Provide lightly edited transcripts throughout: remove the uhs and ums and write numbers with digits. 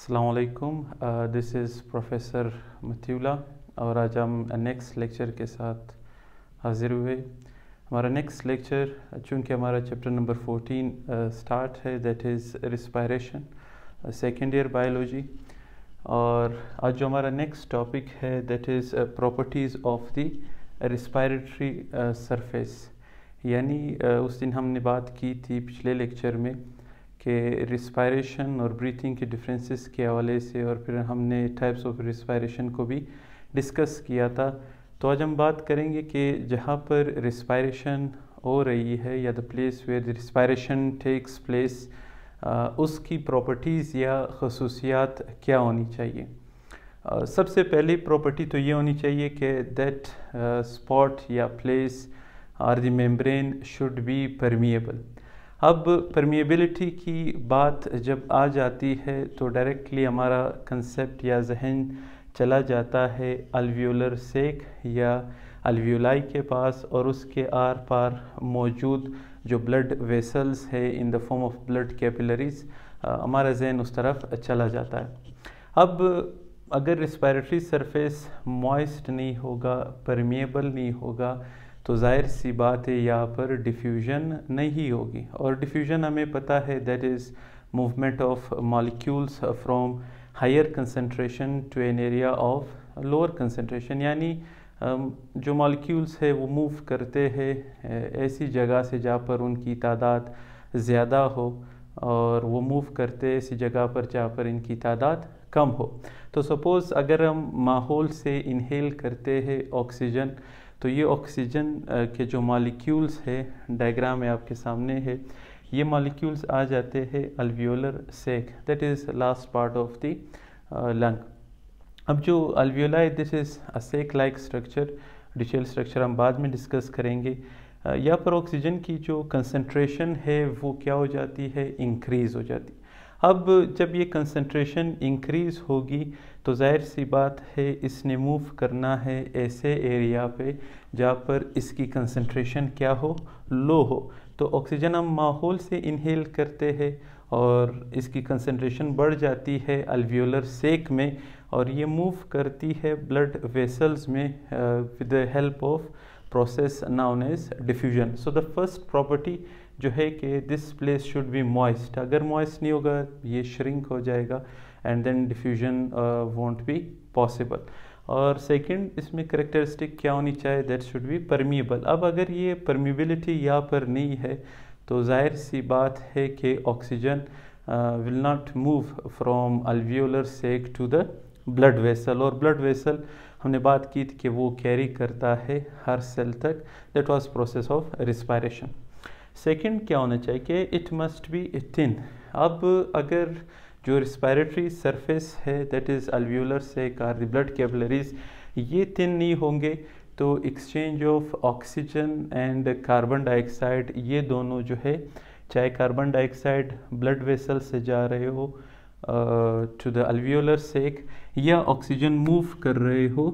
अस्सलामुअलैकुम, this is professor Matiullah और आज हम नेक्स्ट लेक्चर के साथ हाज़िर हुए। हमारा नेक्स्ट लेक्चर चूँकि हमारा चैप्टर नंबर 14 स्टार्ट है, that is respiration, second year biology. और आज जो हमारा नेक्स्ट टॉपिक है that is properties of the respiratory surface. यानी उस दिन हमने बात की थी पिछले लेक्चर में कि रिस्पायरेशन और ब्रीथिंग के डिफरेंसेस के हवाले से, और फिर हमने टाइप्स ऑफ रिस्पायरेशन को भी डिस्कस किया था। तो आज हम बात करेंगे कि जहाँ पर रिस्पायरेशन हो रही है या the place where the respiration takes place, उसकी प्रॉपर्टीज़ या खसूसियात क्या होनी चाहिए। सबसे पहली प्रॉपर्टी तो ये होनी चाहिए कि दैट स्पॉट या place are the membrane should be permeable. अब परमिएबिलिटी की बात जब आ जाती है तो डायरेक्टली हमारा कंसेप्ट या जहन चला जाता है अल्वियोलर सेक या अल्वियोलाई के पास, और उसके आर पार मौजूद जो ब्लड वेसल्स है in the form of blood capillaries, हमारा जहन उस तरफ चला जाता है। अब अगर रिस्पायरेटरी सरफेस मॉइस्ट नहीं होगा, परमिएबल नहीं होगा, तो जाहिर सी बात है यहाँ पर डिफ्यूजन नहीं होगी। और डिफ्यूजन हमें पता है that is movement of molecules from higher concentration to an area of lower concentration. यानी जो मॉलिक्यूल्स है वो मूव करते हैं ऐसी जगह से जहाँ पर उनकी तादाद ज़्यादा हो, और वो मूव करते ऐसी जगह पर जहाँ पर इनकी तादाद कम हो। तो सपोज़ अगर हम माहौल से इनहेल करते हैं ऑक्सीजन, तो ये ऑक्सीजन के जो मॉलिक्यूल्स है, डायग्राम में आपके सामने है, ये मॉलिक्यूल्स आ जाते हैं alveolar sac, that is last part of the lung. अब जो alveoli, this is a sac like structure, detail structure हम बाद में डिस्कस करेंगे। यहाँ पर ऑक्सीजन की जो कंसंट्रेशन है वो क्या हो जाती है, इंक्रीज़ हो जाती है। अब जब ये कंसंट्रेशन इंक्रीज़ होगी तो जाहिर सी बात है इसने मूव करना है ऐसे एरिया पे जहाँ पर इसकी कंसंट्रेशन क्या हो, लो हो। तो ऑक्सीजन हम माहौल से इनहेल करते हैं और इसकी कंसंट्रेशन बढ़ जाती है अल्वियोलर सेक में, और ये मूव करती है ब्लड वेसल्स में with the help of process known as diffusion. So the first property जो है कि this place should be moist. अगर मॉइस्ट नहीं होगा ये श्रिंक हो जाएगा and then diffusion won't be possible. और सेकंड इसमें करेक्टरिस्टिक क्या होनी चाहिए, दैट शुड बी परमिएबल। अब अगर ये परमिएबिलिटी यहाँ पर नहीं है तो जाहिर सी बात है कि oxygen will not move from alveolar sac to the blood vessel, और ब्लड वेसल हमने बात की थी कि वो कैरी करता है हर सेल तक, that was process of respiration. Second क्या होना चाहिए कि इट मस्ट बी थिन। अब अगर जो रिस्पायरेटरी सरफेस है दैट इज़ अल्वियोलर सेक और द ब्लड कैपिलरीज, ये थिन नहीं होंगे तो exchange of oxygen and carbon dioxide, ये दोनों जो है, चाहे कार्बन डाइऑक्साइड ब्लड वेसल से जा रहे हो टू द अल्वियोलर सेक, या ऑक्सीजन मूव कर रहे हो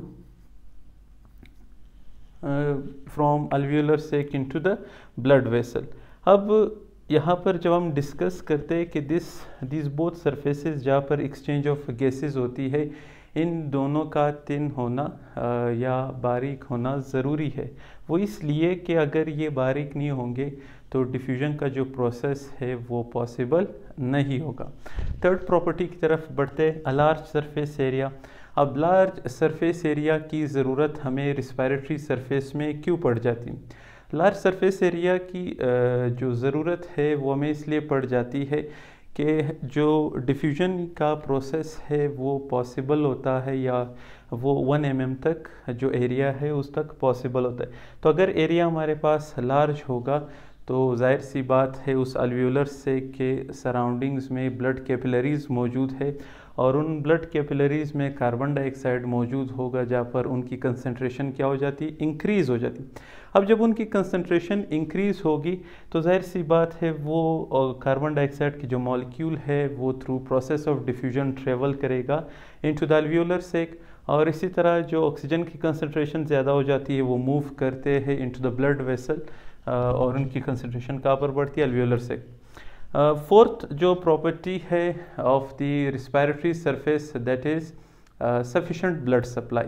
from alveolar sac into the blood vessel. अब यहाँ पर जब हम डिस्कस करते हैं कि दिस बोथ सरफेसेस जहाँ पर एक्सचेंज ऑफ गैसेस होती है, इन दोनों का थिन होना या बारीक होना ज़रूरी है। वो इसलिए कि अगर ये बारीक नहीं होंगे तो डिफ्यूजन का जो प्रोसेस है वो पॉसिबल नहीं होगा। थर्ड प्रॉपर्टी की तरफ बढ़ते हैं, अ लार्ज सरफेस एरिया। अब लार्ज सरफेस एरिया की ज़रूरत हमें रिस्पायरेटरी सरफेस में क्यों पड़ जाती है? लार्ज सरफेस एरिया की जो ज़रूरत है वो हमें इसलिए पड़ जाती है कि जो डिफ्यूजन का प्रोसेस है वो पॉसिबल होता है, या वो 1 mm तक जो एरिया है उस तक पॉसिबल होता है। तो अगर एरिया हमारे पास लार्ज होगा तो जाहिर सी बात है उस अल्वियोलर सेक के सराउंडिंग्स में ब्लड कैपिलरीज मौजूद है, और उन ब्लड कैपिलरीज में कार्बन डाइऑक्साइड मौजूद होगा जहाँ पर उनकी कंसंट्रेशन क्या हो जाती, इंक्रीज़ हो जाती। अब जब उनकी कंसंट्रेशन इंक्रीज़ होगी तो जाहिर सी बात है वो कार्बन डाइऑक्साइड की जो मॉलिक्यूल है वो through process of diffusion travel करेगा इनटू द अल्वियोलर सेक, और इसी तरह जो ऑक्सीजन की कंसंट्रेशन ज़्यादा हो जाती है वो मूव करते हैं इनटू द ब्लड वेसल, और उनकी कंसंट्रेशन कहाँ पर बढ़ती है, अल्वियोलर सेक। फोर्थ जो प्रॉपर्टी है of the respiratory surface that is sufficient blood supply.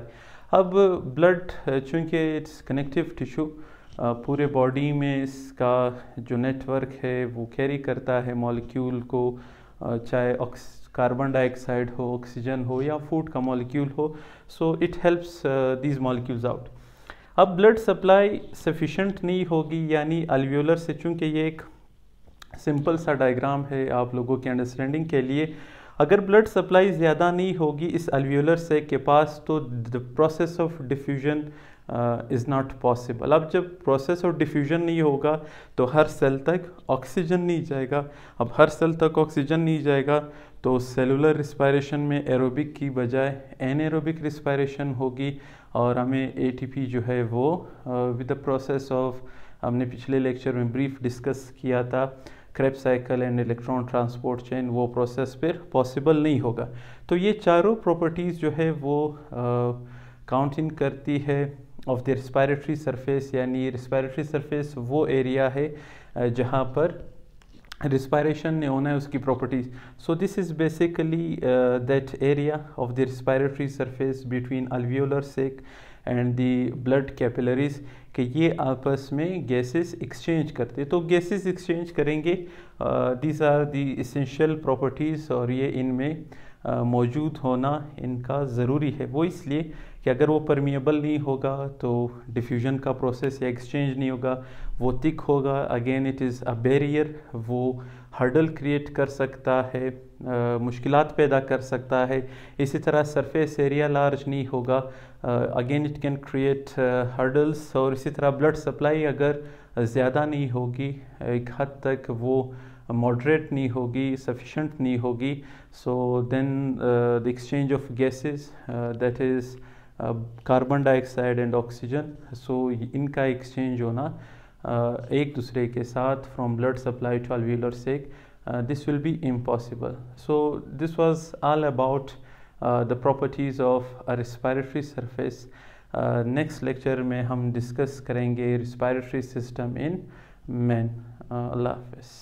अब ब्लड चूँकि इट्स कनेक्टिव टिश्यू, पूरे बॉडी में इसका जो नेटवर्क है वो कैरी करता है मॉलिक्यूल को, चाहे कार्बन डाइऑक्साइड हो, ऑक्सीजन हो या फूड का मॉलिक्यूल हो, so it helps these molecules out. अब ब्लड सप्लाई सफिशेंट नहीं होगी, यानी अल्वियोलर से, चूँकि ये एक सिंपल सा डायग्राम है आप लोगों के अंडरस्टैंडिंग के लिए, अगर ब्लड सप्लाई ज़्यादा नहीं होगी इस अल्वियोलर से के पास तो the process of diffusion is not possible. अब जब प्रोसेस ऑफ डिफ्यूजन नहीं होगा तो हर सेल तक ऑक्सीजन नहीं जाएगा। अब हर सेल तक ऑक्सीजन नहीं जाएगा तो सेलुलर रिस्पायरेशन में एरोबिक की बजाय एनएरोबिक रिस्पायरेशन होगी, और हमें एटीपी जो है वो विद द प्रोसेस ऑफ, हमने पिछले लेक्चर में ब्रीफ डिस्कस किया था, Krebs cycle and electron transport chain, वो प्रोसेस फिर पॉसिबल नहीं होगा। तो ये चारों प्रॉपर्टीज़ जो है वो काउंट इन करती है ऑफ द रिस्पायरेटरी सरफेस, यानी रिस्पायरेटरी सरफेस वो एरिया है जहाँ पर रिस्पायरेशन ने होना है उसकी properties. So this is basically that area of the respiratory surface between alveolar sac and the blood capillaries, कि ये आपस में गैसेस एक्सचेंज करते, तो गैसेस एक्सचेंज करेंगे। These are the essential properties, और ये इनमें मौजूद होना इनका ज़रूरी है। वो इसलिए कि अगर वो परमिएबल नहीं होगा तो डिफ्यूजन का प्रोसेस या एक्सचेंज नहीं होगा, वो थिक होगा, again it is a barrier, वो हर्डल क्रिएट कर सकता है, मुश्किलात पैदा कर सकता है। इसी तरह सरफेस एरिया लार्ज नहीं होगा, again it can create hurdles. और इसी तरह ब्लड सप्लाई अगर ज़्यादा नहीं होगी, एक हद तक वो मॉडरेट नहीं होगी, सफिशेंट नहीं होगी, so then the exchange of gases that is carbon dioxide and oxygen, so इनका एक्सचेंज होना एक दूसरे के साथ from blood supply to alveolar sac, this will be impossible. So this was all about the properties of a respiratory surface. Next lecture में हम discuss करेंगे respiratory system in men. Allah Hafiz.